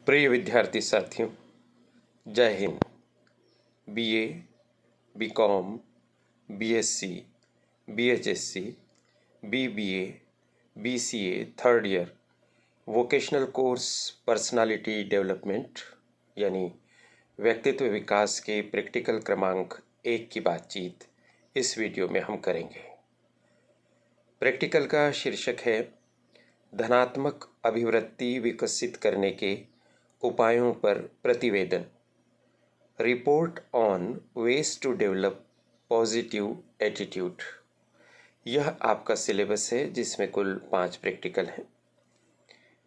प्रिय विद्यार्थी साथियों, जय हिंद। बीए, बीकॉम, बीएससी, बीएचएससी, BBA, BCA third year vocational course personality development यानी व्यक्तित्व विकास के प्रैक्टिकल क्रमांक 1 की बातचीत इस वीडियो में हम करेंगे। प्रैक्टिकल का शीर्षक है धनात्मक अभिवृत्ति विकसित करने के उपायों पर प्रतिवेदन। Report on ways to develop positive attitude. यह आपका सिलेबस है जिसमें कुल 5 प्रैक्टिकल हैं।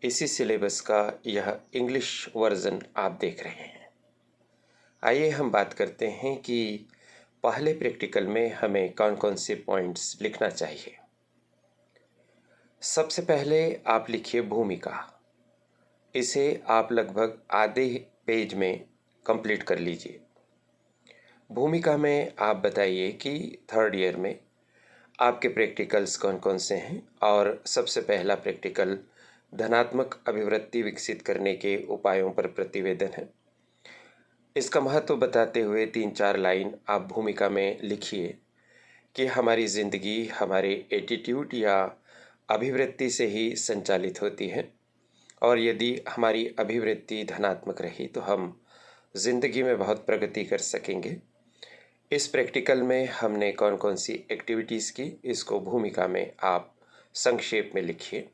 इसी सिलेबस का यह इंग्लिश वर्जन आप देख रहे हैं। आइए हम बात करते हैं कि पहले प्रैक्टिकल में हमें कौन कौन से पॉइंट्स लिखना चाहिए। सबसे पहले आप लिखिए भूमिका। इसे आप लगभग आधे पेज में कंप्लीट कर लीजिए। भूमिका में आप बताइए कि थर्ड ईयर में आपके प्रैक्टिकल्स कौन कौन से हैं और सबसे पहला प्रैक्टिकल धनात्मक अभिवृत्ति विकसित करने के उपायों पर प्रतिवेदन है। इसका महत्व बताते हुए 3-4 लाइन आप भूमिका में लिखिए कि हमारी ज़िंदगी हमारे एटीट्यूड या अभिवृत्ति से ही संचालित होती है और यदि हमारी अभिवृत्ति धनात्मक रही तो हम जिंदगी में बहुत प्रगति कर सकेंगे। इस प्रैक्टिकल में हमने कौन कौन सी एक्टिविटीज़ की, इसको भूमिका में आप संक्षेप में लिखिए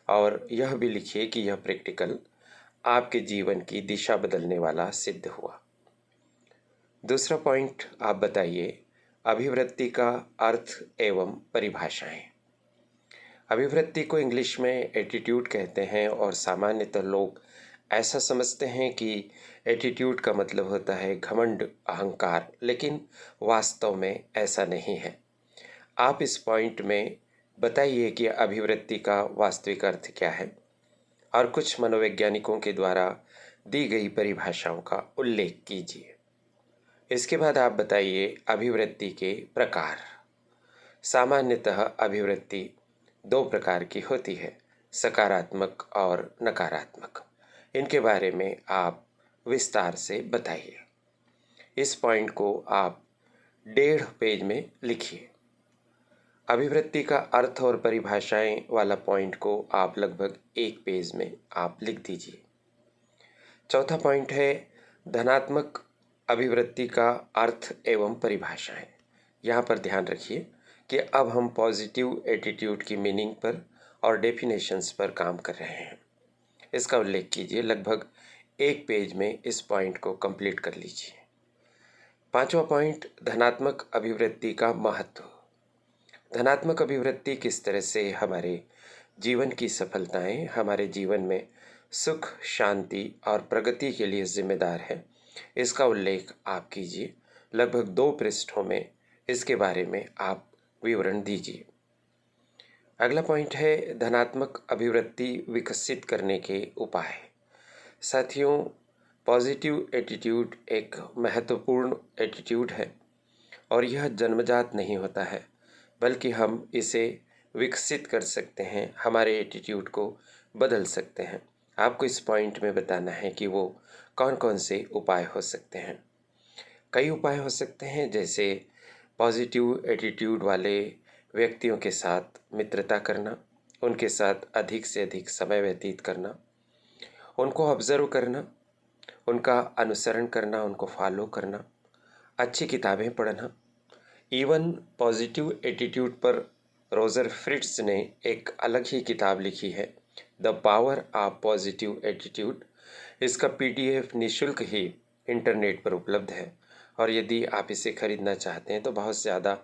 और यह भी लिखिए कि यह प्रैक्टिकल आपके जीवन की दिशा बदलने वाला सिद्ध हुआ। दूसरा पॉइंट आप बताइए अभिवृत्ति का अर्थ एवं परिभाषाएं। अभिवृत्ति को इंग्लिश में एटीट्यूड कहते हैं और सामान्यतः लोग ऐसा समझते हैं कि एटीट्यूड का मतलब होता है घमंड, अहंकार, लेकिन वास्तव में ऐसा नहीं है। आप इस पॉइंट में बताइए कि अभिवृत्ति का वास्तविक अर्थ क्या है और कुछ मनोवैज्ञानिकों के द्वारा दी गई परिभाषाओं का उल्लेख कीजिए। इसके बाद आप बताइए अभिवृत्ति के प्रकार। सामान्यतः अभिवृत्ति 2 प्रकार की होती है, सकारात्मक और नकारात्मक। इनके बारे में आप विस्तार से बताइए। इस पॉइंट को आप 1.5 पेज में लिखिए। अभिवृत्ति का अर्थ और परिभाषाएं वाला पॉइंट को आप लगभग 1 पेज में आप लिख दीजिए। चौथा पॉइंट है धनात्मक अभिवृत्ति का अर्थ एवं परिभाषाएं। यहाँ पर ध्यान रखिए कि अब हम पॉजिटिव एटीट्यूड की मीनिंग पर और डेफिनेशंस पर काम कर रहे हैं। इसका उल्लेख कीजिए। लगभग 1 पेज में इस पॉइंट को कंप्लीट कर लीजिए। 5वां पॉइंट धनात्मक अभिवृत्ति का महत्व। धनात्मक अभिवृत्ति किस तरह से हमारे जीवन की सफलताएं, हमारे जीवन में सुख, शांति और प्रगति के लिए जिम्मेदार है, इसका उल्लेख आप कीजिए। लगभग 2 पृष्ठों में इसके बारे में आप विवरण दीजिए। अगला पॉइंट है धनात्मक अभिवृत्ति विकसित करने के उपाय। साथियों, पॉजिटिव एटीट्यूड एक महत्वपूर्ण एटीट्यूड है और यह जन्मजात नहीं होता है, बल्कि हम इसे विकसित कर सकते हैं, हमारे एटीट्यूड को बदल सकते हैं। आपको इस पॉइंट में बताना है कि वो कौन कौन से उपाय हो सकते हैं। कई उपाय हो सकते हैं, जैसे पॉजिटिव एटीट्यूड वाले व्यक्तियों के साथ मित्रता करना, उनके साथ अधिक से अधिक समय व्यतीत करना, उनको ऑब्जर्व करना, उनका अनुसरण करना, उनको फॉलो करना, अच्छी किताबें पढ़ना। इवन पॉजिटिव एटीट्यूड पर रोजर फ्रिट्ज ने एक अलग ही किताब लिखी है, the power of positive attitude. इसका PDF निःशुल्क ही इंटरनेट पर उपलब्ध है और यदि आप इसे खरीदना चाहते हैं तो बहुत ज़्यादा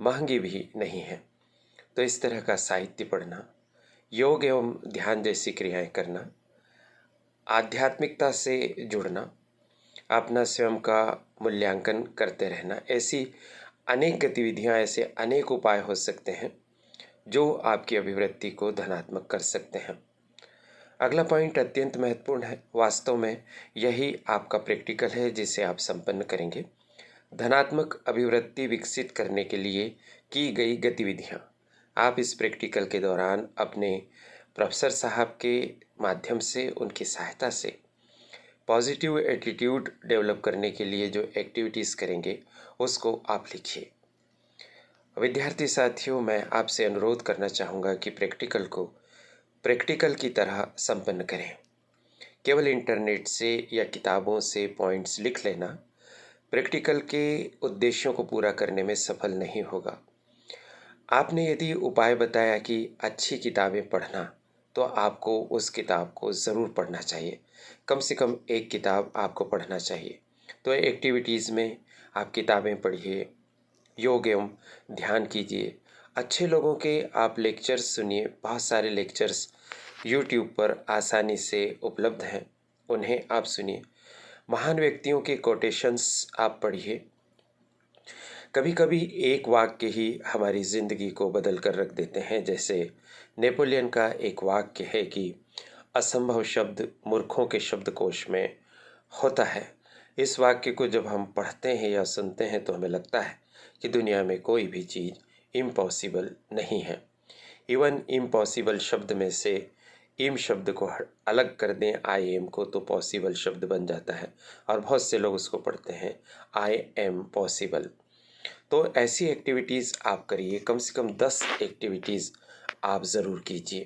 महंगी भी नहीं है। तो इस तरह का साहित्य पढ़ना, योग एवं ध्यान जैसी क्रियाएं करना, आध्यात्मिकता से जुड़ना, अपना स्वयं का मूल्यांकन करते रहना, ऐसी अनेक गतिविधियां, ऐसे अनेक उपाय हो सकते हैं जो आपकी अभिवृत्ति को धनात्मक कर सकते हैं। अगला पॉइंट अत्यंत महत्वपूर्ण है। वास्तव में यही आपका प्रैक्टिकल है जिसे आप संपन्न करेंगे। धनात्मक अभिवृत्ति विकसित करने के लिए की गई गतिविधियां आप इस प्रैक्टिकल के दौरान अपने प्रोफेसर साहब के माध्यम से, उनकी सहायता से पॉजिटिव एटीट्यूड डेवलप करने के लिए जो एक्टिविटीज़ करेंगे उसको आप लिखिए। विद्यार्थी साथियों, मैं आपसे अनुरोध करना चाहूँगा कि प्रैक्टिकल को प्रैक्टिकल की तरह संपन्न करें। केवल इंटरनेट से या किताबों से पॉइंट्स लिख लेना प्रैक्टिकल के उद्देश्यों को पूरा करने में सफल नहीं होगा। आपने यदि उपाय बताया कि अच्छी किताबें पढ़ना, तो आपको उस किताब को ज़रूर पढ़ना चाहिए। कम से कम एक किताब आपको पढ़ना चाहिए। तो एक्टिविटीज़ में आप किताबें पढ़िए, योग एवं ध्यान कीजिए, अच्छे लोगों के आप लेक्चर्स सुनिए। बहुत सारे लेक्चर्स यूट्यूब पर आसानी से उपलब्ध हैं, उन्हें आप सुनिए। महान व्यक्तियों के कोटेशंस आप पढ़िए। कभी कभी एक वाक्य ही हमारी ज़िंदगी को बदल कर रख देते हैं। जैसे नेपोलियन का एक वाक्य है कि असंभव शब्द मूर्खों के शब्दकोश में होता है। इस वाक्य को जब हम पढ़ते हैं या सुनते हैं तो हमें लगता है कि दुनिया में कोई भी चीज़ इम्पॉसिबल नहीं है। इवन इम्पॉसिबल शब्द में से इम शब्द को अलग कर दें, आई एम को, तो पॉसिबल शब्द बन जाता है और बहुत से लोग उसको पढ़ते हैं आई एम पॉसिबल। तो ऐसी एक्टिविटीज़ आप करिए, कम से कम 10 एक्टिविटीज़ आप ज़रूर कीजिए।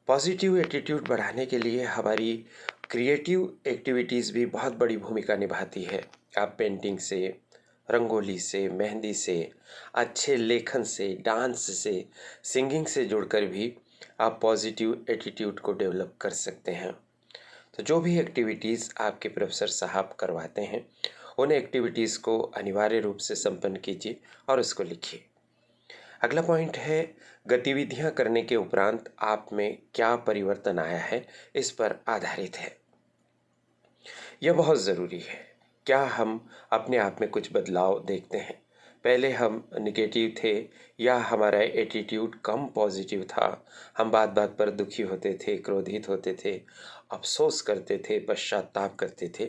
पॉजिटिव एटीट्यूड बढ़ाने के लिए हमारी क्रिएटिव एक्टिविटीज़ भी बहुत बड़ी भूमिका निभाती है। आप पेंटिंग से, रंगोली से, मेहंदी से, अच्छे लेखन से, डांस से, सिंगिंग से जुड़कर भी आप पॉजिटिव एटीट्यूड को डेवलप कर सकते हैं। तो जो भी एक्टिविटीज़ आपके प्रोफेसर साहब करवाते हैं, उन एक्टिविटीज़ को अनिवार्य रूप से संपन्न कीजिए और उसको लिखिए। अगला पॉइंट है, गतिविधियां करने के उपरांत आप में क्या परिवर्तन आया है, इस पर आधारित है। यह बहुत ज़रूरी है। क्या हम अपने आप में कुछ बदलाव देखते हैं? पहले हम निगेटिव थे या हमारा एटीट्यूड कम पॉजिटिव था, हम बात बात पर दुखी होते थे, क्रोधित होते थे, अफसोस करते थे, पश्चाताप करते थे।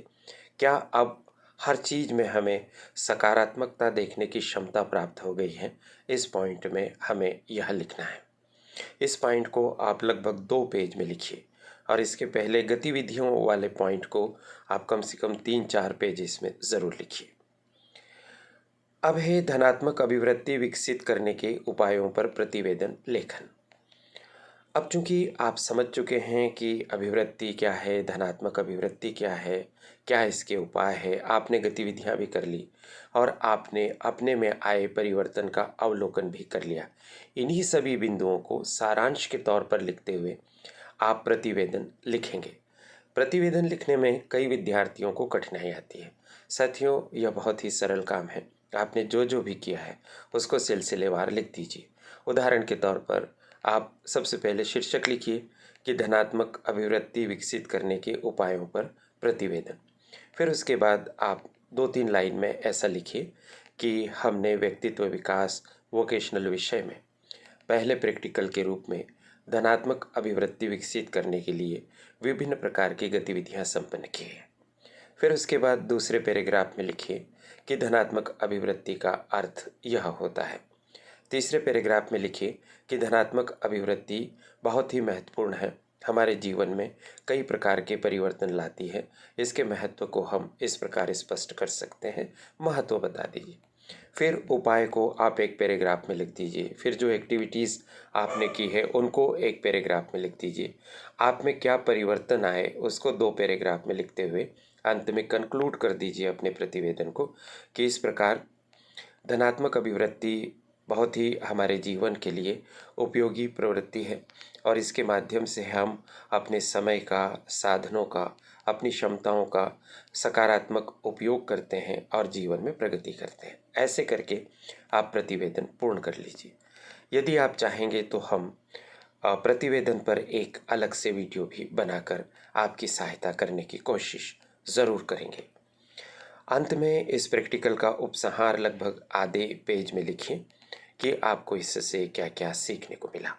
क्या अब हर चीज़ में हमें सकारात्मकता देखने की क्षमता प्राप्त हो गई है? इस पॉइंट में हमें यह लिखना है। इस पॉइंट को आप लगभग 2 पेज में लिखिए और इसके पहले गतिविधियों वाले पॉइंट को आप कम से कम 3-4 पेज इसमें ज़रूर लिखिए। अब है धनात्मक अभिवृत्ति विकसित करने के उपायों पर प्रतिवेदन लेखन। अब चूंकि आप समझ चुके हैं कि अभिवृत्ति क्या है, धनात्मक अभिवृत्ति क्या है, क्या इसके उपाय है, आपने गतिविधियां भी कर ली और आपने अपने में आए परिवर्तन का अवलोकन भी कर लिया। इन्हीं सभी बिंदुओं को सारांश के तौर पर लिखते हुए आप प्रतिवेदन लिखेंगे। प्रतिवेदन लिखने में कई विद्यार्थियों को कठिनाई आती है। साथियों, यह बहुत ही सरल काम है। आपने जो जो भी किया है उसको सिलसिलेवार लिख दीजिए। उदाहरण के तौर पर आप सबसे पहले शीर्षक लिखिए कि धनात्मक अभिवृत्ति विकसित करने के उपायों पर प्रतिवेदन। फिर उसके बाद आप 2-3 लाइन में ऐसा लिखिए कि हमने व्यक्तित्व विकास वोकेशनल विषय में पहले प्रैक्टिकल के रूप में धनात्मक अभिवृत्ति विकसित करने के लिए विभिन्न प्रकार की गतिविधियां संपन्न की हैं। फिर उसके बाद दूसरे पैराग्राफ में लिखिए कि धनात्मक अभिवृत्ति का अर्थ यह होता है। तीसरे पैराग्राफ में लिखिए कि धनात्मक अभिवृत्ति बहुत ही महत्वपूर्ण है, हमारे जीवन में कई प्रकार के परिवर्तन लाती है। इसके महत्व को हम इस प्रकार स्पष्ट कर सकते हैं, महत्व बता दीजिए। फिर उपाय को आप एक पैराग्राफ में लिख दीजिए। फिर जो एक्टिविटीज़ आपने की है उनको एक पैराग्राफ में लिख दीजिए। आप में क्या परिवर्तन आए उसको 2 पैराग्राफ में लिखते हुए अंत में कंक्लूड कर दीजिए अपने प्रतिवेदन को कि इस प्रकार धनात्मक अभिवृत्ति बहुत ही हमारे जीवन के लिए उपयोगी प्रवृत्ति है और इसके माध्यम से हम अपने समय का, साधनों का, अपनी क्षमताओं का सकारात्मक उपयोग करते हैं और जीवन में प्रगति करते हैं। ऐसे करके आप प्रतिवेदन पूर्ण कर लीजिए। यदि आप चाहेंगे तो हम प्रतिवेदन पर एक अलग से वीडियो भी बनाकर आपकी सहायता करने की कोशिश ज़रूर करेंगे। अंत में इस प्रैक्टिकल का उपसंहार लगभग आधे पेज में लिखिए कि आपको इससे क्या क्या सीखने को मिला।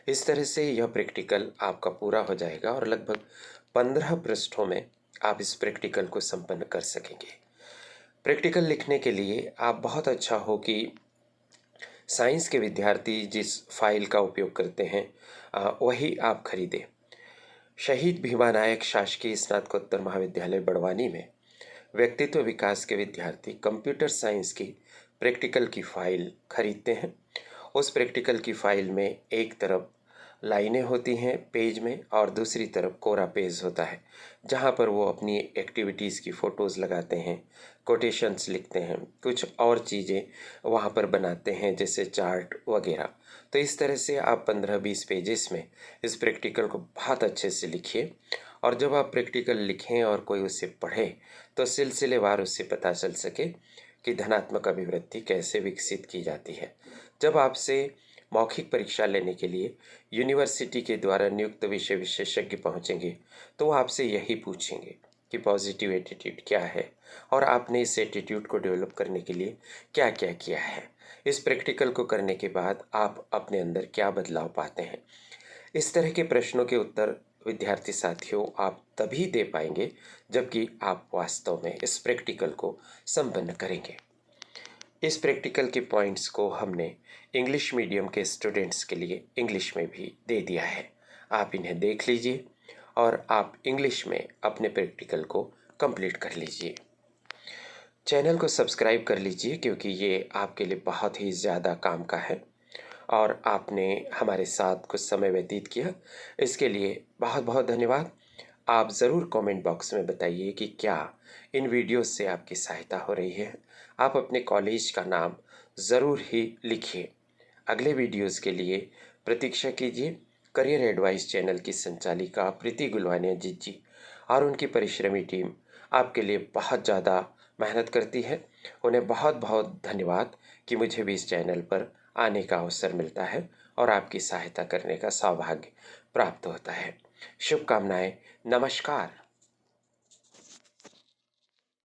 इस तरह से यह प्रैक्टिकल आपका पूरा हो जाएगा और लगभग 15 पृष्ठों में आप इस प्रैक्टिकल को संपन्न कर सकेंगे। प्रैक्टिकल लिखने के लिए आप बहुत अच्छा हो कि साइंस के विद्यार्थी जिस फाइल का उपयोग करते हैं वही आप खरीदें। शहीद भीमानायक शासकीय स्नातकोत्तर महाविद्यालय बड़वानी में व्यक्तित्व विकास के विद्यार्थी कंप्यूटर साइंस की प्रैक्टिकल की फाइल खरीदते हैं। उस प्रैक्टिकल की फाइल में एक तरफ लाइनें होती हैं पेज में और दूसरी तरफ कोरा पेज होता है, जहाँ पर वो अपनी एक्टिविटीज़ की फ़ोटोज़ लगाते हैं, कोटेशंस लिखते हैं, कुछ और चीज़ें वहाँ पर बनाते हैं जैसे चार्ट वगैरह। तो इस तरह से आप 15-20 पेजेस में इस प्रैक्टिकल को बहुत अच्छे से लिखिए, और जब आप प्रैक्टिकल लिखें और कोई उसे पढ़े तो सिलसिलेवार उससे पता चल सके कि धनात्मक अभिवृत्ति कैसे विकसित की जाती है। जब आपसे मौखिक परीक्षा लेने के लिए यूनिवर्सिटी के द्वारा नियुक्त विषय विशेषज्ञ पहुंचेंगे तो वो आपसे यही पूछेंगे कि पॉजिटिव एटीट्यूड क्या है और आपने इस एटीट्यूड को डेवलप करने के लिए क्या क्या किया है। इस प्रैक्टिकल को करने के बाद आप अपने अंदर क्या बदलाव पाते हैं। इस तरह के प्रश्नों के उत्तर विद्यार्थी साथियों आप तभी दे पाएंगे जबकि आप वास्तव में इस प्रैक्टिकल को संपन्न करेंगे। इस प्रैक्टिकल के पॉइंट्स को हमने इंग्लिश मीडियम के स्टूडेंट्स के लिए इंग्लिश में भी दे दिया है। आप इन्हें देख लीजिए और आप इंग्लिश में अपने प्रैक्टिकल को कंप्लीट कर लीजिए। चैनल को सब्सक्राइब कर लीजिए क्योंकि ये आपके लिए बहुत ही ज़्यादा काम का है और आपने हमारे साथ कुछ समय व्यतीत किया, इसके लिए बहुत बहुत धन्यवाद। आप ज़रूर कमेंट बॉक्स में बताइए कि क्या इन वीडियोस से आपकी सहायता हो रही है। आप अपने कॉलेज का नाम ज़रूर ही लिखिए। अगले वीडियोस के लिए प्रतीक्षा कीजिए। करियर एडवाइस चैनल की संचालिका प्रीति गुलवानिया जी और उनकी परिश्रमी टीम आपके लिए बहुत ज़्यादा मेहनत करती है। उन्हें बहुत बहुत धन्यवाद कि मुझे भी इस चैनल पर आने का अवसर मिलता है और आपकी सहायता करने का सौभाग्य प्राप्त होता है। शुभकामनाएं। नमस्कार।